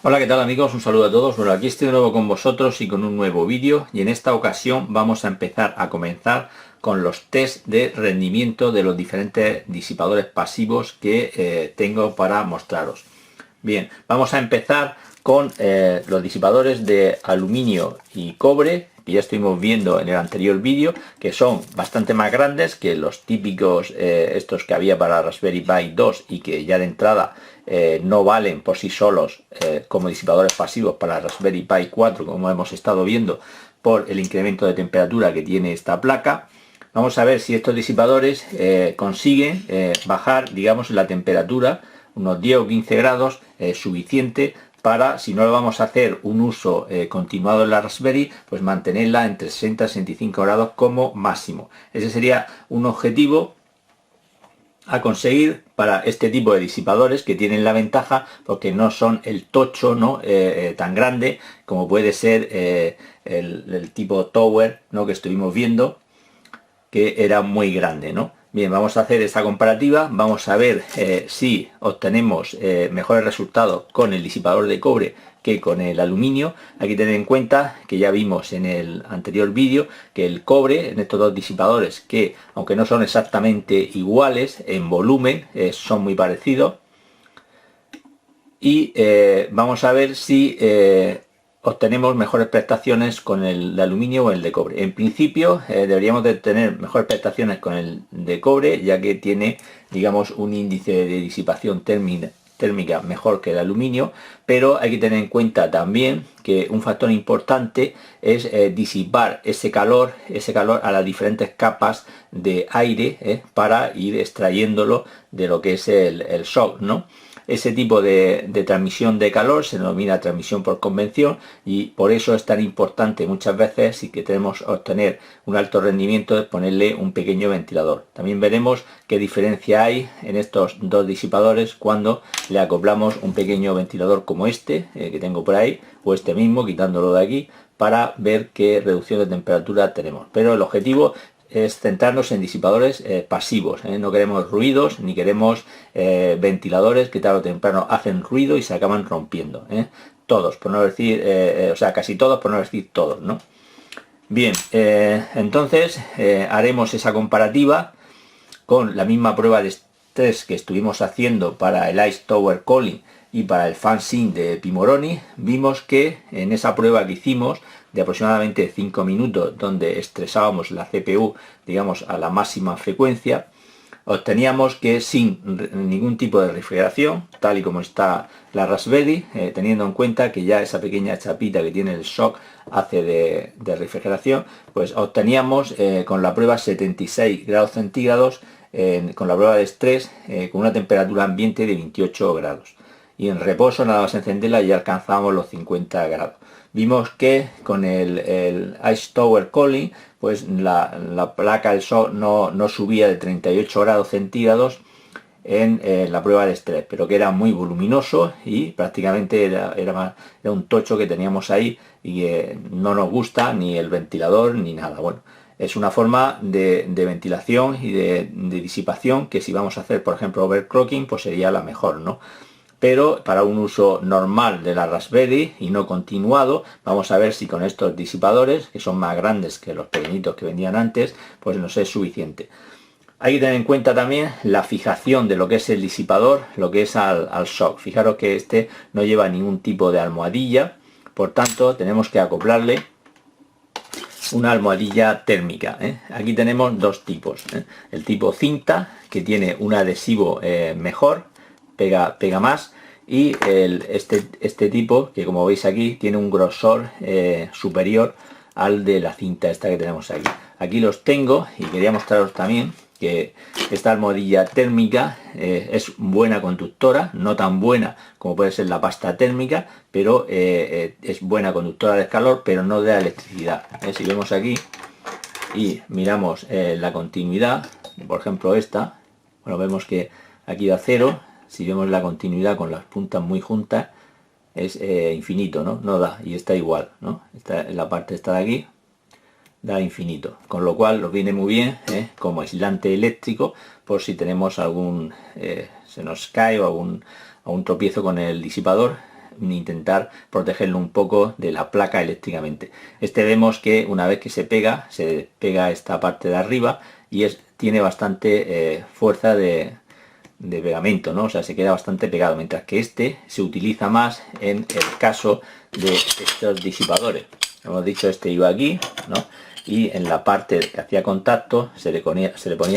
Hola, ¿qué tal amigos? Un saludo a todos. Bueno, aquí estoy de nuevo con vosotros y con un nuevo vídeo, y en esta ocasión vamos a empezar a comenzar con los test de rendimiento de los diferentes disipadores pasivos que tengo para mostraros. Bien, vamos a empezar con los disipadores de aluminio y cobre, que ya estuvimos viendo en el anterior vídeo, que son bastante más grandes que los típicos estos que había para Raspberry Pi 2 y que ya de entrada no valen por sí solos como disipadores pasivos para Raspberry Pi 4, como hemos estado viendo por el incremento de temperatura que tiene esta placa. Vamos a ver si estos disipadores consiguen bajar, digamos, la temperatura unos 10 o 15 grados suficiente para, si no lo vamos a hacer un uso continuado en la Raspberry, pues mantenerla entre 60 y 65 grados como máximo. Ese sería un objetivo a conseguir para este tipo de disipadores, que tienen la ventaja porque no son el tocho, ¿no? Tan grande como puede ser el tipo Tower, ¿no? Que estuvimos viendo, que era muy grande, ¿no? Bien, vamos a hacer esta comparativa, vamos a ver si obtenemos mejores resultados con el disipador de cobre que con el aluminio. Aquí tened en cuenta que ya vimos en el anterior vídeo que el cobre, en estos dos disipadores, que aunque no son exactamente iguales en volumen, son muy parecidos. Y vamos a ver si obtenemos mejores prestaciones con el de aluminio o el de cobre. En principio deberíamos de tener mejores prestaciones con el de cobre, ya que tiene, digamos, un índice de disipación térmica mejor que el aluminio, pero hay que tener en cuenta también que un factor importante es disipar ese calor a las diferentes capas de aire para ir extrayéndolo de lo que es el shock, ¿no? Ese tipo de transmisión de calor se denomina transmisión por convección, y por eso es tan importante muchas veces, si queremos obtener un alto rendimiento, de ponerle un pequeño ventilador. También veremos qué diferencia hay en estos dos disipadores cuando le acoplamos un pequeño ventilador como este que tengo por ahí, o este mismo, quitándolo de aquí, para ver qué reducción de temperatura tenemos. Pero el objetivo es centrarnos en disipadores pasivos. No queremos ruidos, ni queremos ventiladores que tarde o temprano hacen ruido y se acaban rompiendo. Todos, por no decir, o sea, casi todos, por no decir todos, ¿no? Bien, entonces haremos esa comparativa con la misma prueba de estrés que estuvimos haciendo para el Ice Tower Cooling y para el FanSync de Pimoroni. Vimos que en esa prueba que hicimos de aproximadamente 5 minutos, donde estresábamos la CPU, digamos, a la máxima frecuencia, obteníamos que sin ningún tipo de refrigeración, tal y como está la Raspberry, teniendo en cuenta que ya esa pequeña chapita que tiene el shock hace de refrigeración, pues obteníamos con la prueba 76 grados centígrados, con la prueba de estrés, con una temperatura ambiente de 28 grados. Y en reposo, nada más encenderla, ya alcanzamos los 50 grados. Vimos que con el Ice Tower Cooling, pues la placa del shock no subía de 38 grados centígrados en la prueba de estrés, pero que era muy voluminoso y prácticamente era un tocho que teníamos ahí, y que no nos gusta ni el ventilador ni nada. Bueno, es una forma de ventilación y de disipación que, si vamos a hacer, por ejemplo, overclocking, pues sería la mejor, ¿no? Pero para un uso normal de la Raspberry y no continuado, vamos a ver si con estos disipadores, que son más grandes que los pequeñitos que vendían antes, pues nos es suficiente. Hay que tener en cuenta también la fijación de lo que es el disipador, lo que es al shock. Fijaros que este no lleva ningún tipo de almohadilla, por tanto tenemos que acoplarle una almohadilla térmica. Aquí tenemos dos tipos. El tipo cinta, que tiene un adhesivo mejor, pega más, y este tipo, que como veis aquí tiene un grosor superior al de la cinta esta que tenemos aquí. Aquí los tengo, y quería mostraros también que esta almohadilla térmica es buena conductora, no tan buena como puede ser la pasta térmica, pero es buena conductora del calor, pero no de la electricidad. Si vemos aquí y miramos la continuidad, por ejemplo esta, bueno, vemos que aquí da 0. Si vemos la continuidad con las puntas muy juntas, es infinito, ¿no? No da, y está igual, ¿no? La parte esta de aquí da infinito, con lo cual nos viene muy bien como aislante eléctrico, por si tenemos algún se nos cae o algún tropiezo con el disipador, intentar protegerlo un poco de la placa eléctricamente. Este vemos que una vez que se pega esta parte de arriba y tiene bastante fuerza de pegamento, ¿no? O sea, se queda bastante pegado, mientras que este se utiliza más en el caso de estos disipadores. Hemos dicho, este iba aquí, ¿no? Y en la parte que hacía contacto se le ponía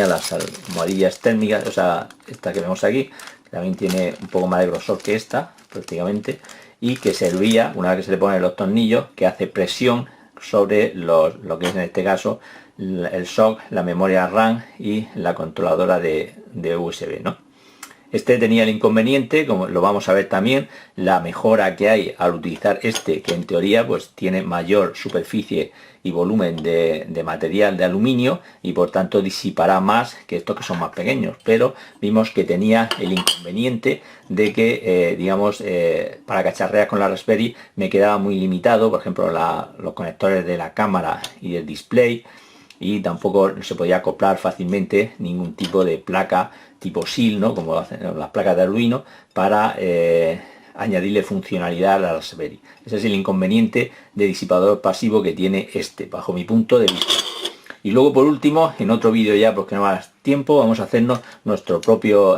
las almohadillas térmicas, o sea, esta que vemos aquí, que también tiene un poco más de grosor que esta, prácticamente, y que servía, una vez que se le ponen los tornillos, que hace presión sobre lo que es en este caso el SOC, la memoria RAM y la controladora de USB, ¿no? Este tenía el inconveniente, como lo vamos a ver también, la mejora que hay al utilizar este, que en teoría pues tiene mayor superficie y volumen de material de aluminio y por tanto disipará más que estos que son más pequeños, pero vimos que tenía el inconveniente de que digamos para cacharrear con la Raspberry me quedaba muy limitado, por ejemplo los conectores de la cámara y el display, y tampoco se podía acoplar fácilmente ningún tipo de placa tipo SIL, ¿no? Como hacen las placas de Arduino, para añadirle funcionalidad a la Raspberry. Ese es el inconveniente de disipador pasivo que tiene este, bajo mi punto de vista. Y luego por último, en otro vídeo ya, porque no más tiempo, vamos a hacernos nuestro propio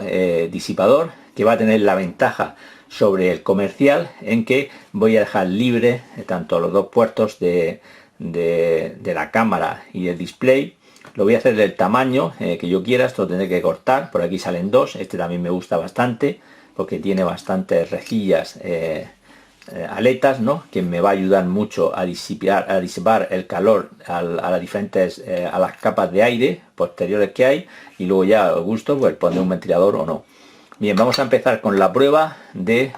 disipador, que va a tener la ventaja sobre el comercial en que voy a dejar libre tanto los dos puertos de la cámara y el display. Lo voy a hacer del tamaño que yo quiera, esto lo tendré que cortar, por aquí salen dos, este también me gusta bastante porque tiene bastantes rejillas, aletas, ¿no? Que me va a ayudar mucho a disipar el calor a las diferentes a las capas de aire posteriores que hay, y luego ya a gusto pues poner un ventilador o no. Bien, vamos a empezar con la prueba de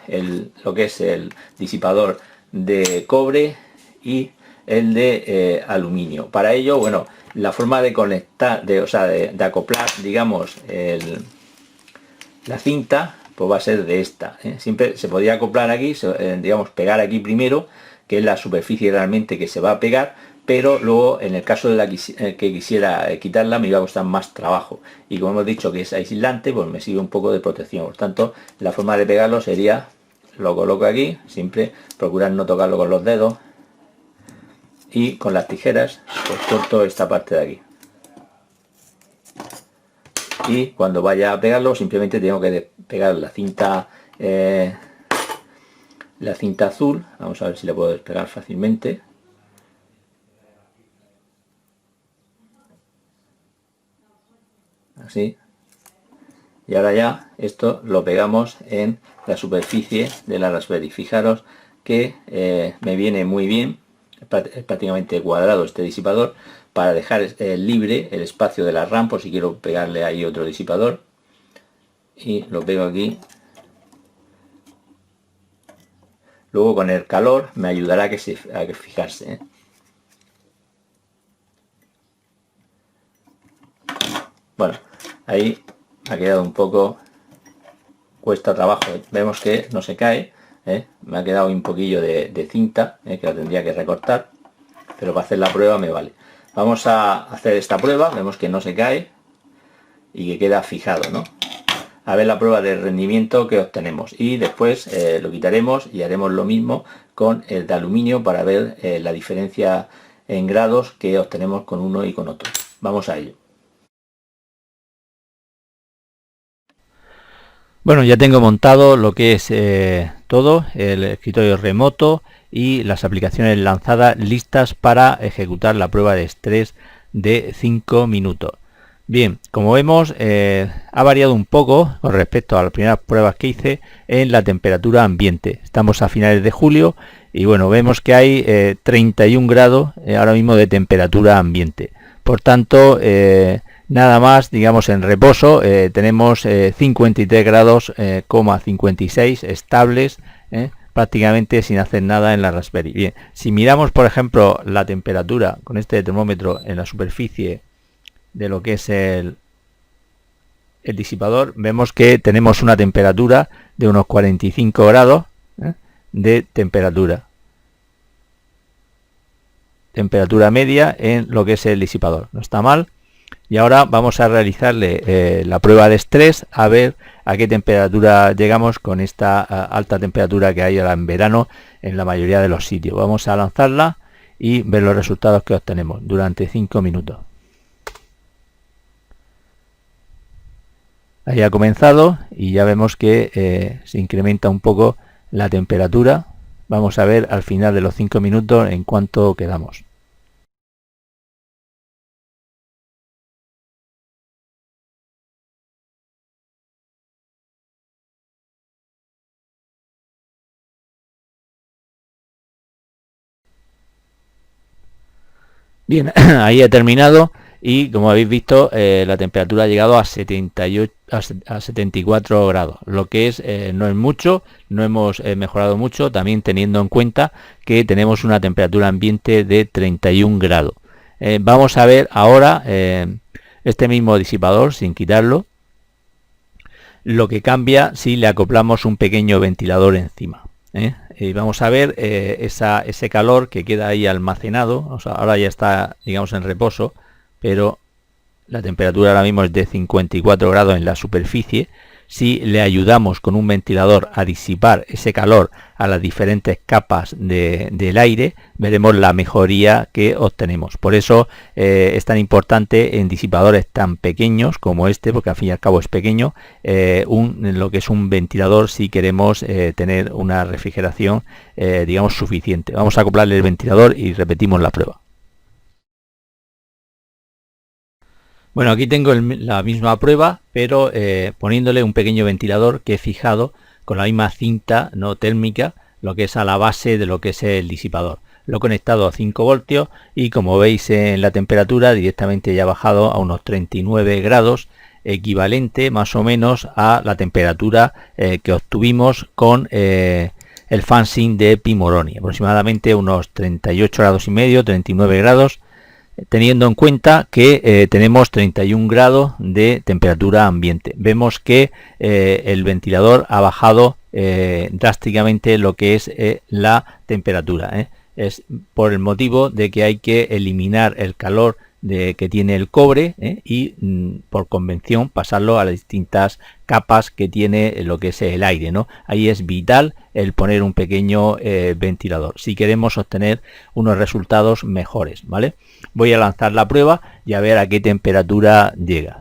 lo que es el disipador de cobre y el de aluminio. Para ello, bueno, la forma de conectar, de acoplar, digamos, la cinta, pues va a ser de esta. Siempre se podía acoplar aquí, digamos, pegar aquí primero, que es la superficie realmente que se va a pegar, pero luego en el caso de la que quisiera quitarla me iba a costar más trabajo. Y como hemos dicho que es aislante, pues me sirve un poco de protección. Por tanto, la forma de pegarlo sería, lo coloco aquí, siempre procurar no tocarlo con los dedos, y con las tijeras pues corto esta parte de aquí, y cuando vaya a pegarlo simplemente tengo que pegar la cinta azul. Vamos a ver si la puedo despegar fácilmente. Así. Y ahora ya esto lo pegamos en la superficie de la Raspberry. Fijaros que me viene muy bien, es prácticamente cuadrado este disipador, para dejar libre el espacio de la RAM por si quiero pegarle ahí otro disipador, y lo pego aquí. Luego con el calor me ayudará a que fijarse, ¿eh? Bueno, ahí ha quedado un poco, cuesta trabajo, vemos que no se cae, me ha quedado un poquillo de cinta, que la tendría que recortar, pero para hacer la prueba me vale. Vamos a hacer esta prueba, vemos que no se cae y que queda fijado, ¿no? A ver la prueba de rendimiento que obtenemos, y después lo quitaremos y haremos lo mismo con el de aluminio para ver la diferencia en grados que obtenemos con uno y con otro. Vamos a ello. Bueno, ya tengo montado lo que es todo, el escritorio remoto y las aplicaciones lanzadas listas para ejecutar la prueba de estrés de 5 minutos. Bien, como vemos, ha variado un poco con respecto a las primeras pruebas que hice en la temperatura ambiente. Estamos a finales de julio y bueno, vemos que hay 31 grados ahora mismo de temperatura ambiente. Por tanto, nada más, digamos, en reposo tenemos 53 grados, 56 estables, prácticamente sin hacer nada en la Raspberry. Bien, si miramos, por ejemplo, la temperatura con este termómetro en la superficie de lo que es el disipador, vemos que tenemos una temperatura de unos 45 grados de temperatura media en lo que es el disipador. No está mal. Y ahora vamos a realizarle la prueba de estrés a ver a qué temperatura llegamos con esta alta temperatura que hay ahora en verano en la mayoría de los sitios. Vamos a lanzarla y ver los resultados que obtenemos durante 5 minutos. Ahí ha comenzado y ya vemos que se incrementa un poco la temperatura. Vamos a ver al final de los 5 minutos en cuánto quedamos. Bien, ahí he terminado y como habéis visto la temperatura ha llegado a 78 a 74 grados, lo que es no es mucho, no hemos mejorado mucho, también teniendo en cuenta que tenemos una temperatura ambiente de 31 grados. Vamos a ver ahora este mismo disipador sin quitarlo, lo que cambia si le acoplamos un pequeño ventilador encima. Y vamos a ver ese calor que queda ahí almacenado. O sea, ahora ya está, digamos, en reposo, pero la temperatura ahora mismo es de 54 grados en la superficie. Si le ayudamos con un ventilador a disipar ese calor a las diferentes capas del aire, veremos la mejoría que obtenemos. Por eso es tan importante en disipadores tan pequeños como este, porque al fin y al cabo es pequeño, lo que es un ventilador si queremos tener una refrigeración digamos suficiente. Vamos a acoplarle el ventilador y repetimos la prueba. Bueno, aquí tengo la misma prueba, pero poniéndole un pequeño ventilador que he fijado con la misma cinta no térmica, lo que es a la base de lo que es el disipador. Lo he conectado a 5 voltios y como veis en la temperatura directamente ya ha bajado a unos 39 grados, equivalente más o menos a la temperatura que obtuvimos con el fanzine de Pi Moroni, aproximadamente unos 38 grados y medio, 39 grados. Teniendo en cuenta que tenemos 31 grados de temperatura ambiente. Vemos que el ventilador ha bajado drásticamente lo que es la temperatura. Es por el motivo de que hay que eliminar el calor que tiene el cobre y por convención pasarlo a las distintas capas que tiene lo que es el aire, ¿no? Ahí es vital el poner un pequeño ventilador si queremos obtener unos resultados mejores, ¿vale? Voy a lanzar la prueba y a ver a qué temperatura llega.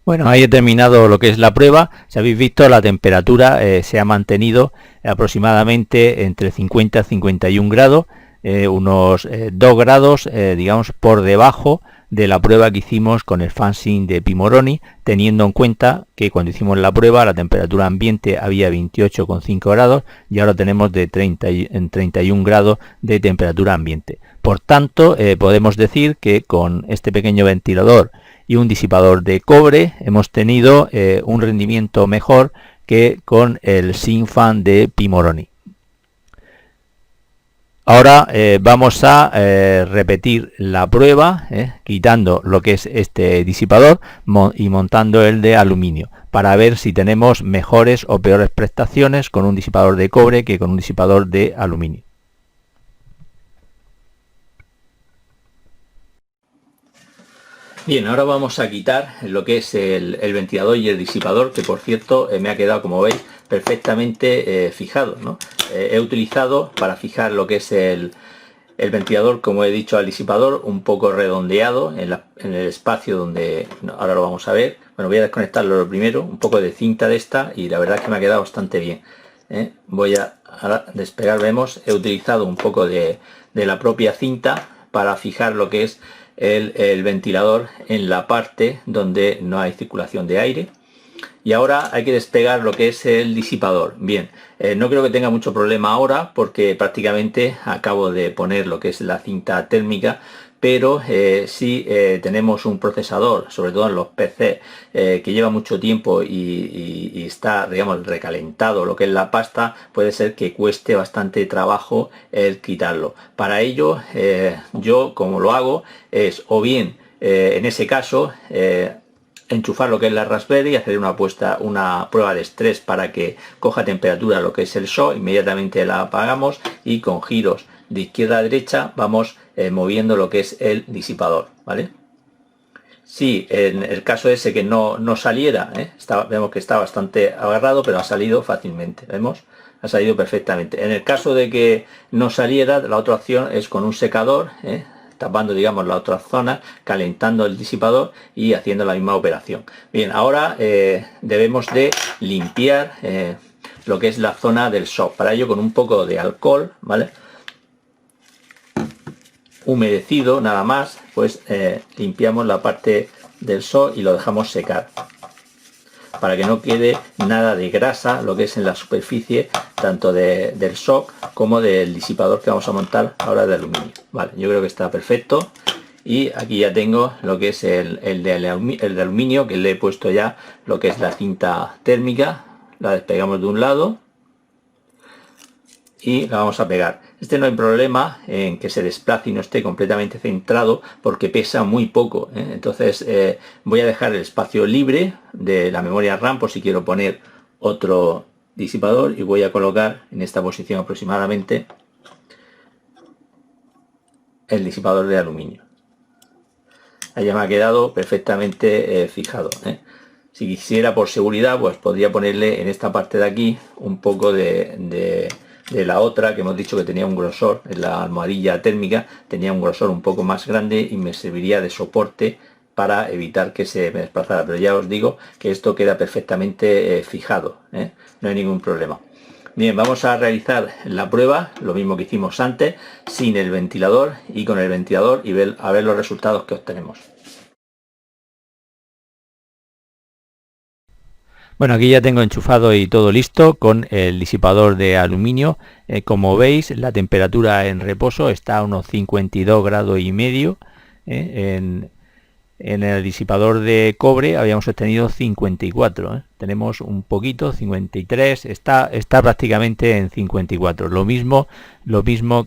Bueno, ahí he terminado lo que es la prueba. Si habéis visto, la temperatura se ha mantenido aproximadamente entre 50 y 51 grados, unos 2 grados, digamos, por debajo de la prueba que hicimos con el fanzine de Pi Moroni, teniendo en cuenta que cuando hicimos la prueba la temperatura ambiente había 28,5 grados y ahora tenemos de 31 grados de temperatura ambiente. Por tanto, podemos decir que con este pequeño ventilador y un disipador de cobre hemos tenido un rendimiento mejor que con el SynFan de Pi Moroni. Ahora vamos a repetir la prueba quitando lo que es este disipador y montando el de aluminio para ver si tenemos mejores o peores prestaciones con un disipador de cobre que con un disipador de aluminio. Bien, ahora vamos a quitar lo que es el ventilador y el disipador, que por cierto me ha quedado, como veis, perfectamente fijado, ¿no? He utilizado para fijar lo que es el ventilador, como he dicho, al disipador, un poco redondeado en el espacio donde ahora lo vamos a ver. Bueno, voy a desconectarlo lo primero, un poco de cinta de esta, y la verdad es que me ha quedado bastante bien. Voy a ahora despegar, vemos, he utilizado un poco de la propia cinta para fijar lo que es el ventilador en la parte donde no hay circulación de aire. Y ahora hay que despegar lo que es el disipador. Bien, no creo que tenga mucho problema ahora porque prácticamente acabo de poner lo que es la cinta térmica, pero si tenemos un procesador, sobre todo en los PC, que lleva mucho tiempo y está, digamos, recalentado lo que es la pasta, puede ser que cueste bastante trabajo el quitarlo. Para ello, yo como lo hago es o bien en ese caso enchufar lo que es la Raspberry y hacer una prueba de estrés para que coja temperatura lo que es el shock, inmediatamente la apagamos y con giros de izquierda a derecha vamos moviendo lo que es el disipador, ¿vale? Si en el caso ese que no saliera, vemos que está bastante agarrado, pero ha salido fácilmente, ¿vemos? Ha salido perfectamente. En el caso de que no saliera, la otra opción es con un secador, tapando, digamos, la otra zona, calentando el disipador y haciendo la misma operación. Bien, ahora debemos de limpiar lo que es la zona del shock. Para ello, con un poco de alcohol, ¿vale?, humedecido nada más, pues limpiamos la parte del shock y lo dejamos secar para que no quede nada de grasa, lo que es en la superficie tanto del shock como del disipador que vamos a montar ahora de aluminio. Vale, yo creo que está perfecto. Y aquí ya tengo lo que es el de aluminio, que le he puesto ya lo que es la cinta térmica. La despegamos de un lado y la vamos a pegar. Este no hay problema en que se desplace y no esté completamente centrado porque pesa muy poco, entonces voy a dejar el espacio libre de la memoria RAM por si quiero poner otro disipador y voy a colocar en esta posición aproximadamente el disipador de aluminio. Ahí ya me ha quedado perfectamente fijado. Si quisiera por seguridad, pues podría ponerle en esta parte de aquí un poco de la otra que hemos dicho que tenía un grosor, en la almohadilla térmica tenía un grosor un poco más grande y me serviría de soporte para evitar que se me desplazara, pero ya os digo que esto queda perfectamente fijado, no hay ningún problema. Bien, vamos a realizar la prueba, lo mismo que hicimos antes, sin el ventilador y con el ventilador y a ver los resultados que obtenemos. Bueno, aquí ya tengo enchufado y todo listo con el disipador de aluminio. Como veis, la temperatura en reposo está a unos 52 grados y medio. En el disipador de cobre habíamos obtenido 54. Tenemos un poquito, 53, está prácticamente en 54. Lo mismo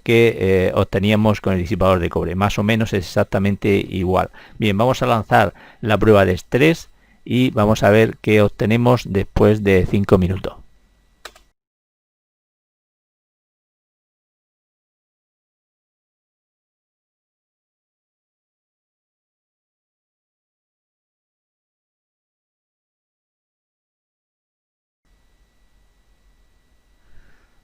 que obteníamos con el disipador de cobre. Más o menos es exactamente igual. Bien, vamos a lanzar la prueba de estrés y vamos a ver qué obtenemos después de 5 minutos.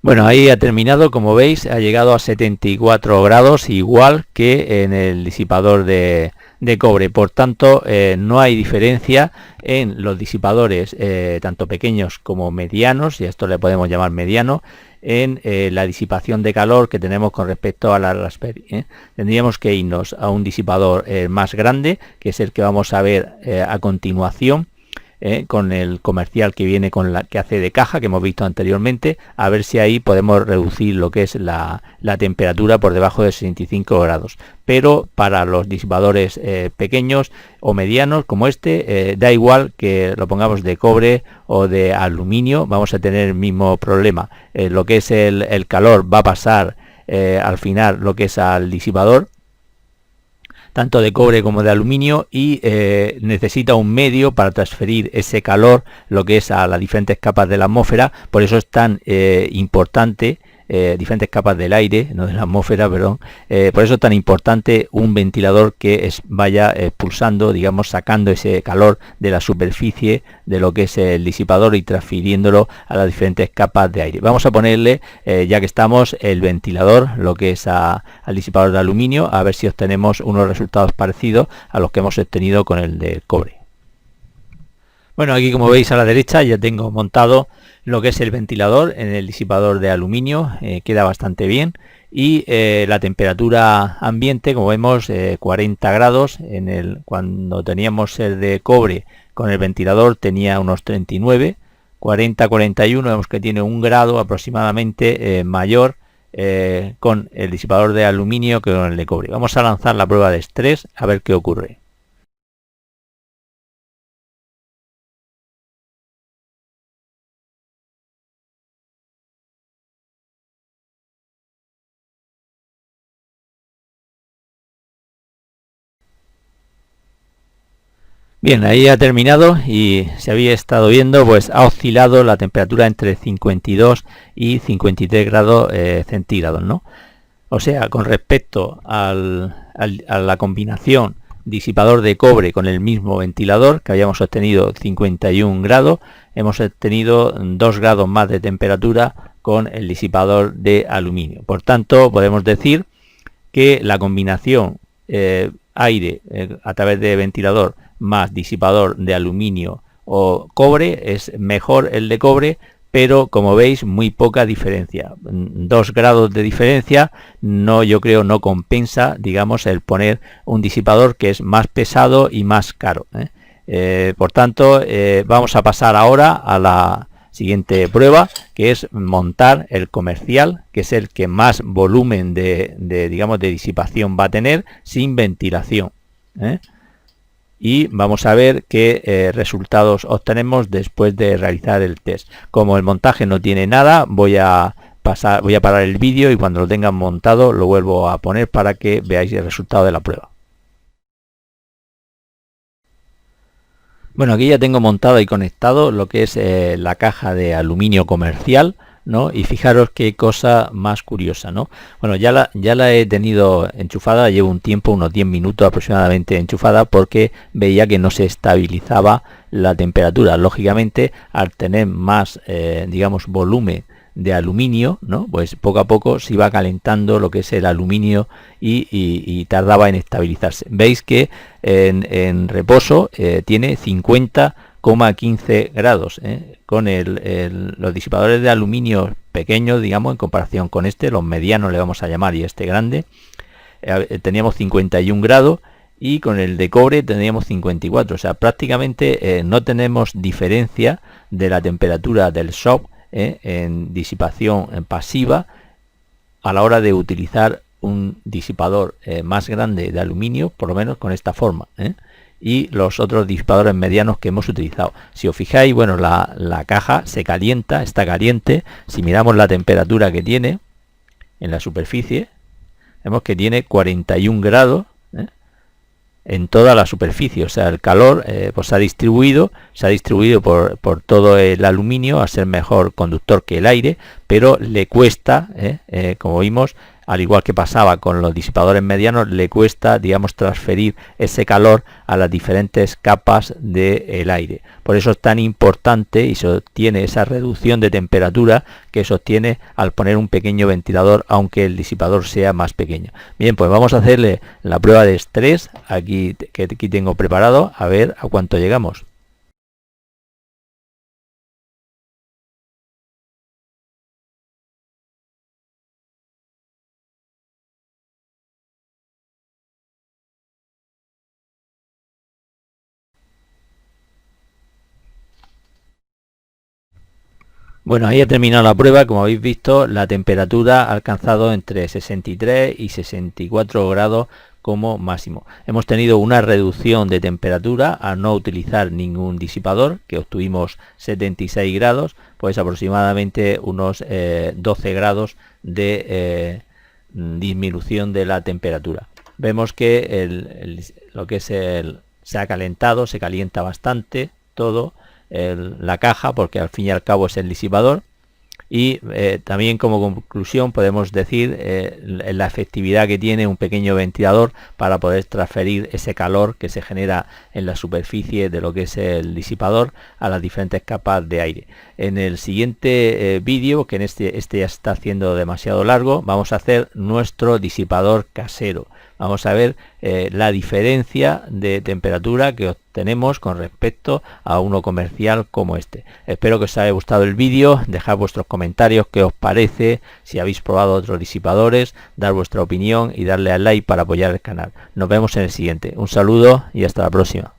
Bueno, ahí ha terminado, como veis, ha llegado a 74 grados, igual que en el disipador de cobre. Por tanto, no hay diferencia en los disipadores tanto pequeños como medianos, y a esto le podemos llamar mediano, en la disipación de calor que tenemos con respecto a la Raspberry. Tendríamos que irnos a un disipador más grande, que es el que vamos a ver a continuación, con el comercial que viene con la que hace de caja que hemos visto anteriormente, a ver si ahí podemos reducir lo que es la temperatura por debajo de 65 grados. Pero para los disipadores pequeños o medianos como este, da igual que lo pongamos de cobre o de aluminio, vamos a tener el mismo problema. Lo que es el calor va a pasar al final lo que es al disipador, tanto de cobre como de aluminio, y necesita un medio para transferir ese calor, lo que es a las diferentes capas de la atmósfera. Por eso es tan importante, diferentes capas del aire, no de la atmósfera, perdón, por eso es tan importante un ventilador que vaya expulsando, digamos, sacando ese calor de la superficie de lo que es el disipador y transfiriéndolo a las diferentes capas de aire. Vamos a ponerle, ya que estamos, el ventilador, lo que es al disipador de aluminio, a ver si obtenemos unos resultados parecidos a los que hemos obtenido con el de cobre. Bueno, aquí como veis a la derecha ya tengo montado lo que es el ventilador en el disipador de aluminio, queda bastante bien, y la temperatura ambiente, como vemos, 40 grados, cuando teníamos el de cobre con el ventilador tenía unos 39, 40-41, vemos que tiene un grado aproximadamente mayor con el disipador de aluminio que con el de cobre. Vamos a lanzar la prueba de estrés a ver qué ocurre. Bien, ahí ha terminado y se había estado viendo, pues ha oscilado la temperatura entre 52 y 53 grados centígrados, ¿no? O sea, con respecto a la combinación disipador de cobre con el mismo ventilador, que habíamos obtenido 51 grados, hemos obtenido 2 grados más de temperatura con el disipador de aluminio. Por tanto, podemos decir que la combinación aire a través de ventilador más disipador de aluminio o cobre es mejor el de cobre, pero como veis muy poca diferencia. 2 grados de diferencia yo creo no compensa, digamos, el poner un disipador que es más pesado y más caro. Por tanto, vamos a pasar ahora a la siguiente prueba, que es montar el comercial, que es el que más volumen digamos, de disipación va a tener sin ventilación. Y vamos a ver qué resultados obtenemos después de realizar el test. Como el montaje no tiene nada, voy a parar el vídeo y cuando lo tengan montado lo vuelvo a poner para que veáis el resultado de la prueba. Bueno, aquí ya tengo montado y conectado lo que es la caja de aluminio comercial, ¿no? Y fijaros qué cosa más curiosa, ¿no? Bueno, ya la he tenido enchufada, llevo un tiempo, unos 10 minutos aproximadamente enchufada, porque veía que no se estabilizaba la temperatura. Lógicamente, al tener más, digamos, volumen de aluminio, ¿no? Pues poco a poco se iba calentando lo que es el aluminio y tardaba en estabilizarse. Veis que en reposo tiene 50,15 grados, con los disipadores de aluminio pequeños, digamos, en comparación con este, los medianos le vamos a llamar, y este grande, teníamos 51 grados, y con el de cobre teníamos 54, o sea, prácticamente no tenemos diferencia de la temperatura del shock en disipación pasiva a la hora de utilizar un disipador más grande de aluminio, por lo menos con esta forma, y los otros disipadores medianos que hemos utilizado. Si os fijáis, bueno, la caja se calienta, está caliente. Si miramos la temperatura que tiene en la superficie, vemos que tiene 41 grados en toda la superficie. O sea, el calor pues se ha distribuido por todo el aluminio, a ser mejor conductor que el aire, pero le cuesta, como vimos, al igual que pasaba con los disipadores medianos, le cuesta, digamos, transferir ese calor a las diferentes capas del aire. Por eso es tan importante y se obtiene esa reducción de temperatura que se obtiene al poner un pequeño ventilador, aunque el disipador sea más pequeño. Bien, pues vamos a hacerle la prueba de estrés, que aquí tengo preparado, a ver a cuánto llegamos. Bueno, ahí ha terminado la prueba. Como habéis visto, la temperatura ha alcanzado entre 63 y 64 grados como máximo. Hemos tenido una reducción de temperatura al no utilizar ningún disipador, que obtuvimos 76 grados, pues aproximadamente unos 12 grados de disminución de la temperatura. Vemos que lo que es se ha calentado, se calienta bastante todo. La caja, porque al fin y al cabo es el disipador, y también como conclusión podemos decir la efectividad que tiene un pequeño ventilador para poder transferir ese calor que se genera en la superficie de lo que es el disipador a las diferentes capas de aire. En el siguiente vídeo, que en este ya está haciendo demasiado largo, vamos a hacer nuestro disipador casero. Vamos a ver la diferencia de temperatura que obtenemos con respecto a uno comercial como este. Espero que os haya gustado el vídeo. Dejad vuestros comentarios, qué os parece, si habéis probado otros disipadores, dar vuestra opinión y darle al like para apoyar el canal. Nos vemos en el siguiente. Un saludo y hasta la próxima.